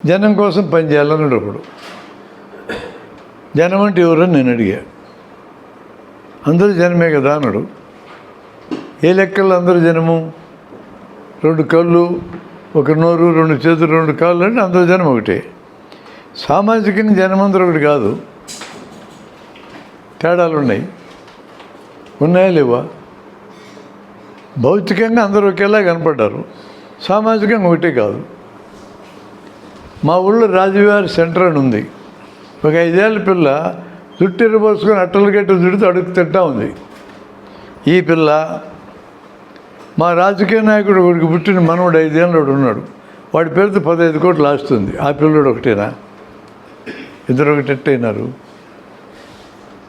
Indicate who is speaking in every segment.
Speaker 1: జనం కోసం పనిచేయాలన్నాడు ఒకడు. జనం అంటే ఎవరని నేను అడిగా. అందరూ జనమే కదా అన్నాడు. ఏ లెక్కల్లో అందరూ జనము? 2 కళ్ళు, 1 నోరు, 2 చేతులు, 2 కాళ్ళు అంటే అందరూ జనం ఒకటే. సామాజికంగా జనమందరూ ఒకటి కాదు, తేడాలు ఉన్నాయి. ఉన్నాయా లేవా? భౌతికంగా అందరూ ఒకేలా కనపడ్డారు, సామాజికంగా ఒకటే కాదు. మా ఊళ్ళో రాజువారి సెంటర్ అని ఉంది. ఒక 5 ఏళ్ళ పిల్ల జుట్టు ఎరబోసుకొని అట్టలు గట్టి జుడుతూ అడుగు తింటా ఉంది. ఈ పిల్ల మా రాజకీయ నాయకుడు ఒకడికి పుట్టిన మనవడు 5 ఏళ్ళోడు ఉన్నాడు. వాడి పేరుతో 15 కోట్లు ఆస్తుంది. ఆ పిల్లడు ఒకటేనా? ఇద్దరు ఒకటెట్టయినారు.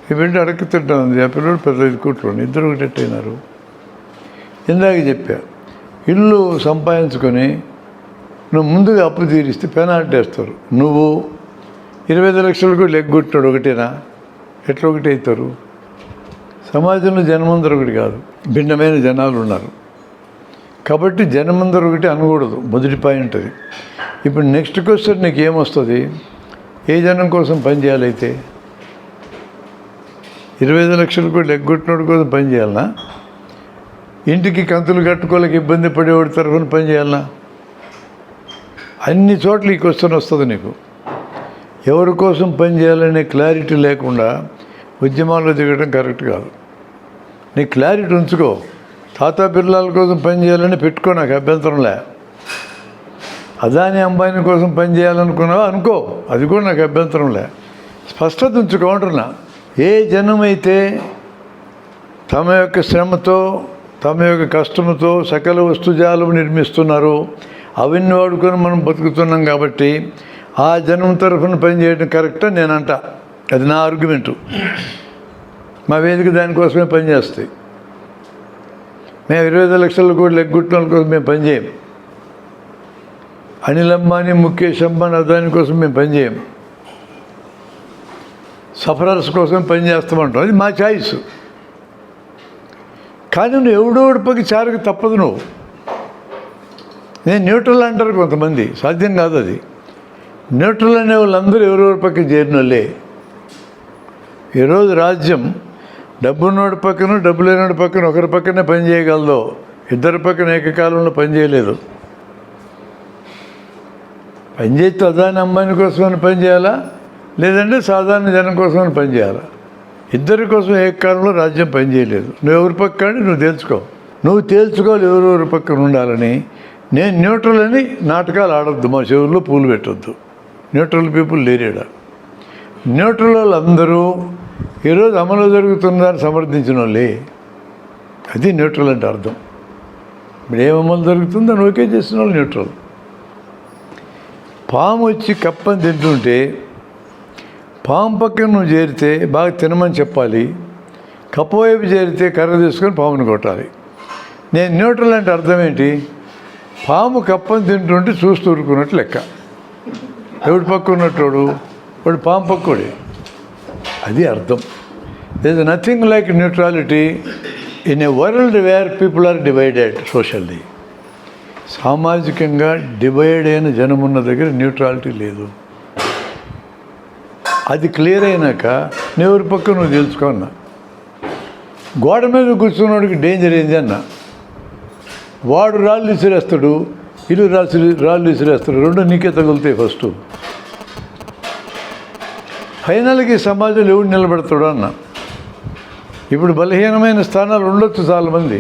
Speaker 1: ఈ బిడ్డ అడుగు తింటా ఉంది, ఆ పిల్లడు 15 కోట్లు, ఇద్దరు ఒకటెట్టయినారు. ఇందాక చెప్పా, ఇల్లు సంపాదించుకొని నువ్వు ముందుగా అప్పు తీరిస్తే పెనాల్టీ వేస్తారు. నువ్వు 25 లక్షలకు లెగ్గొట్టాడు ఒకటేనా? ఎట్లా ఒకటి అవుతారు? సమాజంలో జనమందరూ ఒకటి కాదు, భిన్నమైన జనాలు ఉన్నారు. కాబట్టి జనమందరూ ఒకటి అనకూడదు, మొదటి పాయింట్ అది. ఇప్పుడు నెక్స్ట్ క్వశ్చన్ నీకు ఏమొస్తుంది? ఏ జనం కోసం పనిచేయాలైతే? 25 లక్షలకు లెగ్గొట్టినోడి కోసం పనిచేయాలనా? ఇంటికి కంతులు కట్టుకోలేక ఇబ్బంది పడేవాడి తరఫున పనిచేయాలనా? అన్ని చోట్ల ఈ క్వశ్చన్ వస్తుంది నీకు. ఎవరి కోసం పనిచేయాలనే క్లారిటీ లేకుండా ఉద్యమాల్లో దిగడం కరెక్ట్ కాదు. నీ క్లారిటీ ఉంచుకో. తాతా బిర్లాల కోసం పనిచేయాలని పెట్టుకో, నాకు అభ్యంతరంలే. అదాని అంబానీ కోసం పనిచేయాలనుకున్నావా అనుకో, అది కూడా నాకు అభ్యంతరంలే. స్పష్టత ఉంచుకో అంటున్నా. ఏ జనమైతే తమ యొక్క శ్రమతో, తమ యొక్క కష్టంతో సకల వస్తుజాలం నిర్మిస్తున్నారు, అవన్నీ వాడుకొని మనం బతుకుతున్నాం. కాబట్టి ఆ జనం తరఫున పనిచేయడం కరెక్టా నేనంట. అది నా ఆర్గ్యుమెంటు. మా వేదిక దానికోసమే పనిచేస్తాయి. మేము 25 లక్షల కోట్లు లెగ్గొట్టిన వాళ్ళ కోసం మేము పనిచేయం. అనిల్ అంబానీ, ముఖేష్ అంబానీ, అదాని కోసం మేము పనిచేయం. సఫరర్స్ కోసం పనిచేస్తామంటాం, అది మా చాయిస్. కానీ నువ్వు ఎవడో పక్క చారుకు తప్పదు. నువ్వు నేను న్యూట్రల్ అంటారు కొంతమంది, సాధ్యం కాదు అది. న్యూట్రల్ అనే వాళ్ళందరూ ఎవరెవరి పక్క చేరిన వాళ్ళే. ఈరోజు రాజ్యం డబ్బున్నోడి పక్కన, డబ్బు లేనోడి పక్కన ఒకరి పక్కనే పని చేయగలదు, ఇద్దరి పక్కన ఏకకాలంలో పనిచేయలేదు. పనిచేస్తే అదాని అంబానీ కోసమని పనిచేయాలా, లేదంటే సాధారణ జనం కోసమని పనిచేయాలా? ఇద్దరి కోసం ఏకకాలంలో రాజ్యం పనిచేయలేదు. నువ్వు ఎవరి పక్క అని నువ్వు తేల్చుకోవాలి ఎవరెవరి పక్కన ఉండాలని. నేను న్యూట్రల్ అని నాటకాలు ఆడొద్దు, మా చెవుల్లో పూలు పెట్టొద్దు. Neutral people లేరేడా. న్యూట్రల్ వాళ్ళందరూ ఈరోజు అమలు జరుగుతుందని సమర్థించిన వాళ్ళే. అది న్యూట్రల్ అంటే అర్థం. ఇప్పుడు ఏం అమలు జరుగుతుందో అని ఓకే చేసిన వాళ్ళు న్యూట్రల్. పాము వచ్చి కప్పని తింటుంటే పాము పక్కన నువ్వు చేరితే బాగా తినమని చెప్పాలి, కప్ప వైపు చేరితే కర్ర తీసుకొని పాముని కొట్టాలి. నేను న్యూట్రల్ అంటే అర్థం ఏంటి? పాము కప్పని తింటుంటే చూస్తూ ఊరుకున్నట్టు లెక్క. ఎవడి పక్క ఉన్నట్టు వాడు పాము పక్కోడే. అది అర్థం. There is nothing like neutrality in a world where people are divided socially. సామాజికంగా డివైడ్ అయిన జనం ఉన్న దగ్గర న్యూట్రాలిటీ లేదు. అది క్లియర్ అయినాక ఎవరి పక్క నువ్వు తెలుసుకో అన్నా. గోడ మీద కూర్చున్నవాడికి డేంజర్ ఏంది అన్న. వాడు రాళ్ళు విసిరేస్తాడు, ఇల్లు రాళ్ళు విసిరేస్తాడు, రెండు నీకే తగులుతాయి. ఫస్ట్ ఫైనల్కి సమాజంలో ఎవడు నిలబెడతాడు అన్న. ఇప్పుడు బలహీనమైన స్థానాలు ఉండొచ్చు చాలామంది,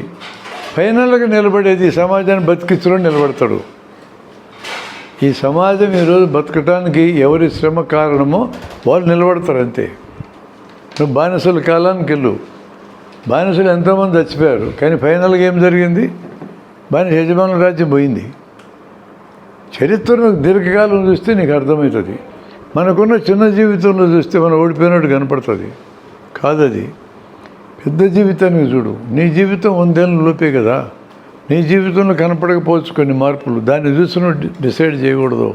Speaker 1: ఫైనల్గా నిలబడేది సమాజాన్ని బతికించడం నిలబడతాడు. ఈ సమాజం ఈరోజు బతకటానికి ఎవరి శ్రమ కారణమో వాళ్ళు నిలబడతారు అంతే. నువ్వు బానిసల కాలానికి వెళ్ళు. బానిసలు ఎంతోమంది చచ్చిపోయారు, కానీ ఫైనల్గా ఏం జరిగింది? బానిస యజమానుల రాజ్యం పోయింది. చరిత్రను దీర్ఘకాలం చూస్తే నీకు అర్థమవుతుంది. మనకున్న చిన్న జీవితంలో చూస్తే మనం ఓడిపోయినట్టు కనపడుతుంది. కాదది పెద్ద జీవితానికి చూడు. నీ జీవితం 100 ఏళ్ళ లోపే కదా. నీ జీవితంలో కనపడకపోవచ్చు కొన్ని మార్పులు, దాన్ని చూసి నువ్వు డిసైడ్ చేయకూడదు.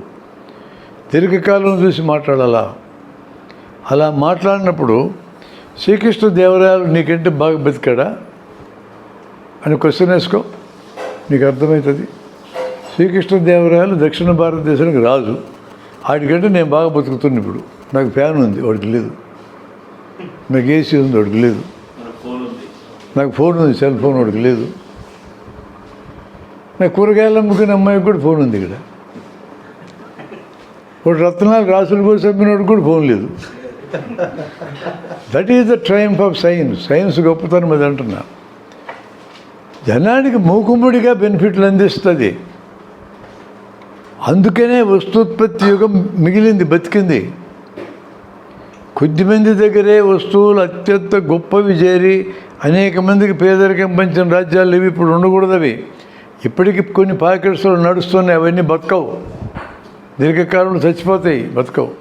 Speaker 1: దీర్ఘకాలం చూసి మాట్లాడాలా. అలా మాట్లాడినప్పుడు శ్రీకృష్ణ దేవరాయలు నీకంటే బాగా బతికాడా అని క్వశ్చన్ వేసుకో, నీకు అర్థమవుతుంది. శ్రీకృష్ణ దేవరాయలు దక్షిణ భారతదేశానికి రాజు, వాడికంటే నేను బాగా బతుకుతున్నాను ఇప్పుడు. నాకు ఫ్యాన్ ఉంది, వాడికి లేదు. నాకు ఏసీ ఉంది, వాడికి లేదు. నాకు ఫోన్ ఉంది, సెల్ ఫోన్ వాడికి లేదు. నాకు కూరగాయలు అమ్ముకునే అమ్మాయికి కూడా ఫోన్ ఉంది ఇక్కడ. వాడు రత్నాలు రాసులు కోసం అమ్మినోడికి కూడా ఫోన్ లేదు. That is the Triumph of science. Science గొప్పతనం అది అంటున్నా. జనానికి మూకుమ్మడిగా బెనిఫిట్లు అందిస్తుంది. అందుకనే వస్తూత్పత్తి యుగం మిగిలింది, బతికింది. కొద్దిమంది దగ్గరే వస్తువులు అత్యంత గొప్పవి చేరి అనేక మందికి పేదరికం పంచిన రాజ్యాలు ఇవి ఇప్పుడు ఉండకూడదు. అవి ఇప్పటికి కొన్ని పాకెట్స్లో నడుస్తున్నాయి, అవన్నీ బతకవు. దీర్ఘకాలంలో చచ్చిపోతాయి, బతకవు.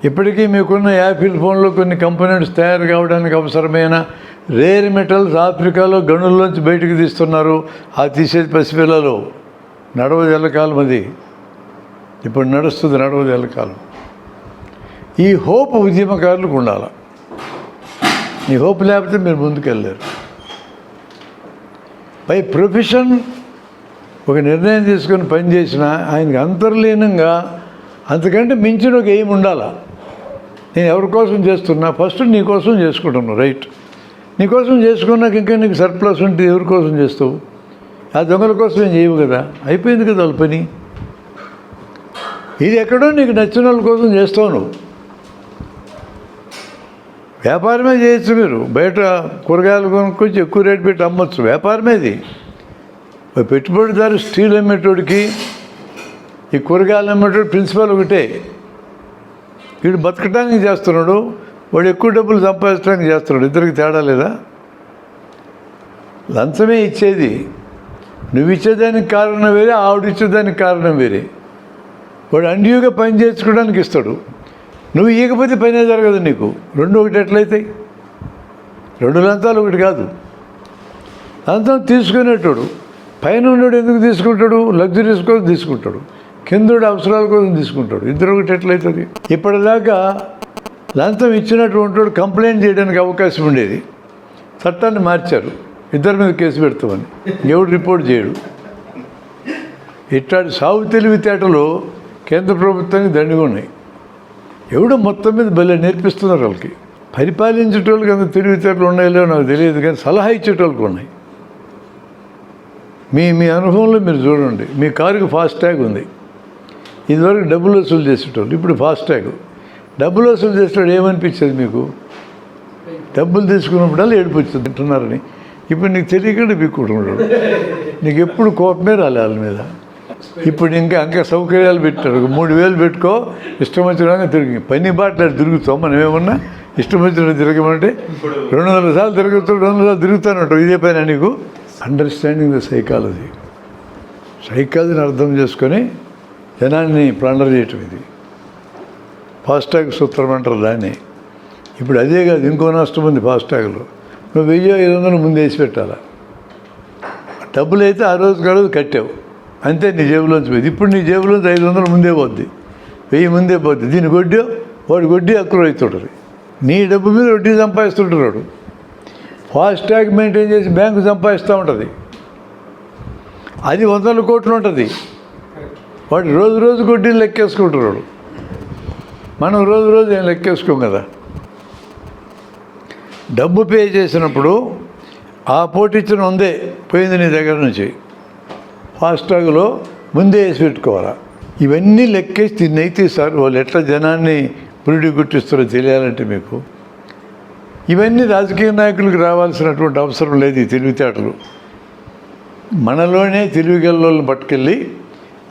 Speaker 1: ఇప్పటికీ మీకున్న యాపిల్ ఫోన్లో కొన్ని కంపోనెంట్స్ తయారు కావడానికి అవసరమైన రేర్ మెటల్స్ ఆఫ్రికాలో గనుల్లోంచి బయటకు తీస్తున్నారు. ఆ తీసేది పసిపిల్లలు. నడవది ఎల్లకాలం అది. ఇప్పుడు నడుస్తుంది నడవది ఎల్లకాలం. ఈ హోప్ ఉద్యమకారులకు ఉండాలి. ఈ హోప్ లేకపోతే మీరు ముందుకెళ్ళారు. బై ప్రొఫెషన్ ఒక నిర్ణయం తీసుకొని పనిచేసిన ఆయనకి అంతర్లీనంగా అంతకంటే మించిన ఒక ఎయిమ్ ఉండాలా. నేను ఎవరి కోసం చేస్తున్నా, ఫస్ట్ నీ కోసం చేసుకుంటున్నాను, రైట్. నీ కోసం చేసుకున్నాక ఇంకా నీకు సర్ప్లస్ ఉంటే ఎవరి కోసం చేస్తావు? ఆ దొంగల కోసం ఏం చేయవు కదా, అయిపోయింది కదా వాళ్ళ పని. ఇది ఎక్కడో నీకు నచ్చిన వాళ్ళ కోసం చేస్తావు నువ్వు. వ్యాపారమే చేయొచ్చు. మీరు బయట కూరగాయలు కొనుక్కొచ్చి ఎక్కువ రేటు పెట్టి అమ్మొచ్చు, వ్యాపారమే ఇది. పెట్టుబడిదారు స్టీల్ అమ్మేటోడికి ఈ కూరగాయలు అమ్మేటోడు ప్రిన్సిపల్ ఒకటే. వీడు బతకడానికి చేస్తున్నాడు, వాడు ఎక్కువ డబ్బులు సంపాదించడానికి చేస్తున్నాడు. ఇద్దరికి తేడా లేదా? లంచమే ఇచ్చేది. నువ్వు ఇచ్చేదానికి కారణం వేరే, ఆవిడ ఇచ్చేదానికి కారణం వేరే. వాడు అండ్యూగా పని చేసుకోవడానికి ఇస్తాడు, నువ్వు ఇవ్వకపోతే పనే జరగదు నీకు. రెండు ఒకటి ఎట్లయితాయి? రెండు లంచాలు ఒకటి కాదు. లంచం తీసుకునేటోడు పైన ఉన్నాడు ఎందుకు తీసుకుంటాడు? లగ్జరీస్ కోసం తీసుకుంటాడు, కిందోడు అవసరాల కోసం తీసుకుంటాడు. ఇద్దరు ఒకటి ఎట్లయితుంది? ఇప్పటిదాకా లంచం ఇచ్చినటువంటి వాడు కంప్లైంట్ చేయడానికి అవకాశం ఉండేది. చట్టాన్ని మార్చారు, ఇద్దరి మీద కేసు పెడతామని. ఎవడు రిపోర్ట్ చేయడు. ఇట్లాంటి సాగు తెలివితేటలు కేంద్ర ప్రభుత్వానికి దండిగా ఉన్నాయి. ఎవడో మొత్తం మీద భలే నేర్పిస్తున్నారు వాళ్ళకి. పరిపాలించేటోళ్ళకి అంత తెలివితేటలు ఉన్నాయో నాకు తెలియదు, కానీ సలహా ఇచ్చేటోళ్ళకి ఉన్నాయి. మీ అనుభవంలో మీరు చూడండి. మీ కారుకి ఫాస్ట్యాగ్ ఉంది. ఇదివరకు డబ్బులు వసూలు చేసేటోళ్ళు, ఇప్పుడు ఫాస్ట్యాగ్. డబ్బులు వసూలు చేసేటోడు ఏమనిపించేది మీకు? డబ్బులు తీసుకున్నప్పుడల్లా ఏడుపు వచ్చింది తింటున్నారని. ఇప్పుడు నీకు తెలియకుండా బిక్కుంటున్నాడు. నీకు ఎప్పుడు కోపమే రాలే వాళ్ళ మీద. ఇప్పుడు ఇంకా సౌకర్యాలు పెట్టారు. 3000 పెట్టుకో, ఇష్టం వచ్చినా తిరిగి పని బాటలు తిరుగుతాం. మనం ఏమన్నా ఇష్టం వచ్చినట్టు తిరగమంటే 200 సార్లు తిరుగుతాడు, 200 సార్లు తిరుగుతానంటావు. ఇదే పైన నీకు అండర్స్టాండింగ్ ద సైకాలజీ. సైకాలజీని అర్థం చేసుకొని జనాన్ని ప్లండర్ చేయటం ఇది ఫాస్ట్యాగ్ సూత్రం అంటారు దాన్ని. ఇప్పుడు అదే కాదు, ఇంకో నష్టం ఉంది ఫాస్ట్యాగ్లో. నువ్వు 1000-500 ముందు వేసి పెట్టాలా. డబ్బులు అయితే ఆ రోజు కట్టావు అంతే, నీ జేబులోంచి పోయింది. ఇప్పుడు నీ జేబులోంచి 500 ముందే పోద్ది, 1000 ముందే పోద్ది. దీన్ని వడ్డీ వాడు వడ్డీ అక్కువ అవుతుంటుంది. నీ డబ్బు మీద వడ్డీ సంపాదిస్తుంటాడు. ఫాస్ట్యాగ్ మెయింటైన్ చేసి బ్యాంకు సంపాదిస్తూ ఉంటుంది. అది 100 కోట్లు ఉంటుంది. వాడు రోజు వడ్డీని లెక్కేసుకుంటున్నాడు. మనం రోజు ఏం లెక్కేసుకోం కదా. డబ్బు పే చేసినప్పుడు ఆ పోటీచ్చిన ఉందే పోయింది నీ దగ్గర నుంచి. ఫాస్ట్యాగ్లో ముందే వేసి పెట్టుకోవాలా. ఇవన్నీ లెక్కేసి తిన్నైతే సార్ వాళ్ళు ఎట్లా జనాన్ని పురిడి గుట్టిస్తారో తెలియాలంటే మీకు ఇవన్నీ రాజకీయ నాయకులకు రావాల్సినటువంటి అవసరం లేదు. ఈ తెలివితేటలు మనలోనే తెలివిగల్లోళ్ళని పట్టుకెళ్ళి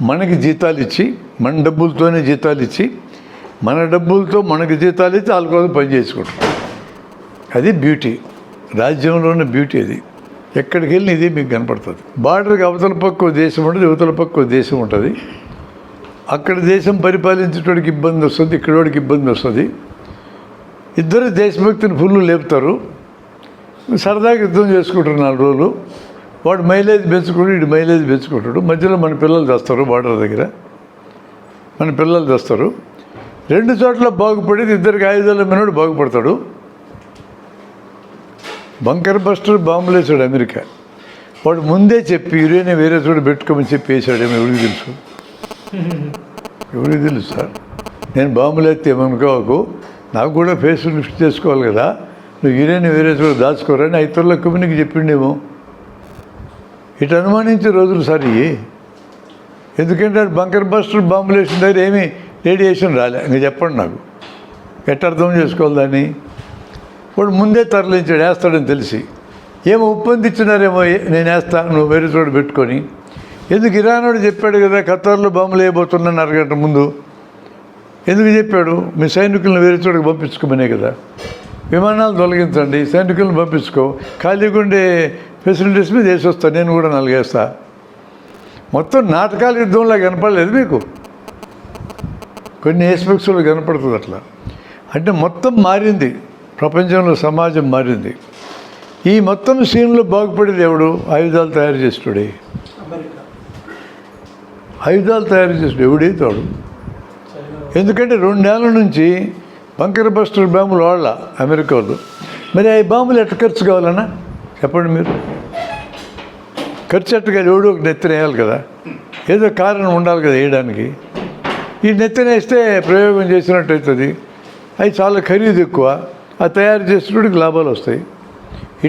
Speaker 1: మనకి జీతాలు ఇచ్చి, మన డబ్బులతోనే జీతాలు ఇచ్చి, మన డబ్బులతో మనకి జీతాలు ఇచ్చి వాళ్ళ కోసం పని చేసుకుంటాం. అది బ్యూటీ, రాజ్యంలో ఉన్న బ్యూటీ. అది ఎక్కడికి వెళ్ళిన ఇది మీకు కనపడుతుంది. బార్డర్కి అవతల పక్క దేశం ఉంటుంది, యువతల పక్క దేశం ఉంటుంది. అక్కడ దేశం పరిపాలించేటోడికి ఇబ్బంది వస్తుంది, ఇక్కడోడికి ఇబ్బంది వస్తుంది. ఇద్దరు దేశభక్తిని ఫుల్ లేపుతారు, సరదాగా యుద్ధం చేసుకుంటారు 4 రోజులు. వాడు మైలేజ్ పెంచుకుంటాడు, వీడు మైలేజ్ పెంచుకుంటాడు. మధ్యలో మన పిల్లలు తెస్తారు, బార్డర్ దగ్గర మన పిల్లలు తెస్తారు. 2 చోట్ల బాగుపడేది ఇద్దరికి ఆయుధాలు మినోడు బాగుపడతాడు. బంకర్ బస్టర్ బాంబులు వేసాడు అమెరికా. వాడు ముందే చెప్పి యురేనియం వేరే చోట పెట్టుకోమని చెప్పి వేసాడేమో ఎవరికి తెలుసు. ఎవరికి తెలుసు సార్? నేను బాంబులు ఎత్తే ఏమనుకోకు, నాకు కూడా ఫేస్ లిఫ్ట్ చేసుకోవాలి కదా, నువ్వు యూరియన్ వేరే చోట దాచుకోరని ఇతరుల కమ్యూనికి చెప్పిండేమో. ఇటు అనుమానించే రోజులు సార్ ఇవి. ఎందుకంటే బంకర్ బస్టర్ బాంబులు వేసిన దగ్గర ఏమీ రేడియేషన్ రాలే. ఇంకా చెప్పండి నాకు ఎట్ట అర్థం చేసుకోవాలి దాన్ని? వాడు ముందే తరలించాడు వేస్తాడని తెలిసి. ఏమో ఒప్పందించినారేమో, నేను వేస్తాను నువ్వు వేరే చోట పెట్టుకొని. ఎందుకు ఇరానోడు చెప్పాడు కదా ఖతార్లో బాంబులు వేయబోతున్నాను అరగంట ముందు. ఎందుకు చెప్పాడు? మీ సైనికులను వేరే చోటుకు పంపించుకోమనే కదా. విమానాలు తొలగించండి, సైనికులను పంపించుకో, ఖాళీగా ఉండే ఫెసిలిటీస్ మీద వేసి వస్తాను, నేను కూడా 4 వేస్తా. మొత్తం నాటకాల యుద్ధంలా కనపడలేదు మీకు? కొన్ని ఏస్పెక్ట్స్లో కనపడుతుంది అట్లా. అంటే మొత్తం మారింది, ప్రపంచంలో సమాజం మారింది. ఈ మొత్తం సీన్లో బాగుపడేది ఎవడు? ఆయుధాలు తయారు చేస్తాడే. ఆయుధాలు తయారు చేస్తాడు ఎవడైతాడు? ఎందుకంటే 2 ఏళ్ళ నుంచి బంకర్ బస్టర్ బాంబులు వాళ్ళ అమెరికా వాళ్ళు. మరి ఆ బాంబులు ఎట్ట ఖర్చు కావాలన్నా చెప్పండి మీరు? ఖర్చు ఎట్టగా ఎవడో ఒక నెత్తిన వేయాలి కదా, ఏదో కారణం ఉండాలి కదా వేయడానికి. ఈ నెత్తిన వేస్తే ప్రయోగం చేసినట్టు అవుతుంది. అవి చాలా ఖరీదు ఎక్కువ, ఆ తయారు చేసేటోడికి లాభాలు వస్తాయి.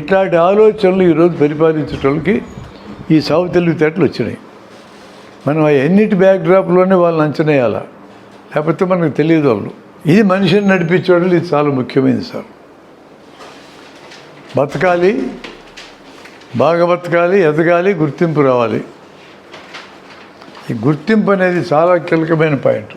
Speaker 1: ఇట్లాంటి ఆలోచనలు ఈరోజు పరిపాలించేటోళ్ళకి ఈ సాగు తెలివితేటలు వచ్చినాయి. మనం ఆ ఎన్నిటి బ్యాక్డ్రాప్లోనే వాళ్ళని అంచనా వేయాలి, లేకపోతే మనకు తెలియదు వాళ్ళు. ఇది మనిషిని నడిపించేవాళ్ళు, ఇది చాలా ముఖ్యమైనది సార్. బతకాలి, బాగా బతకాలి, ఎదగాలి, గుర్తింపు రావాలి. ఈ గుర్తింపు అనేది చాలా కీలకమైన పాయింట్.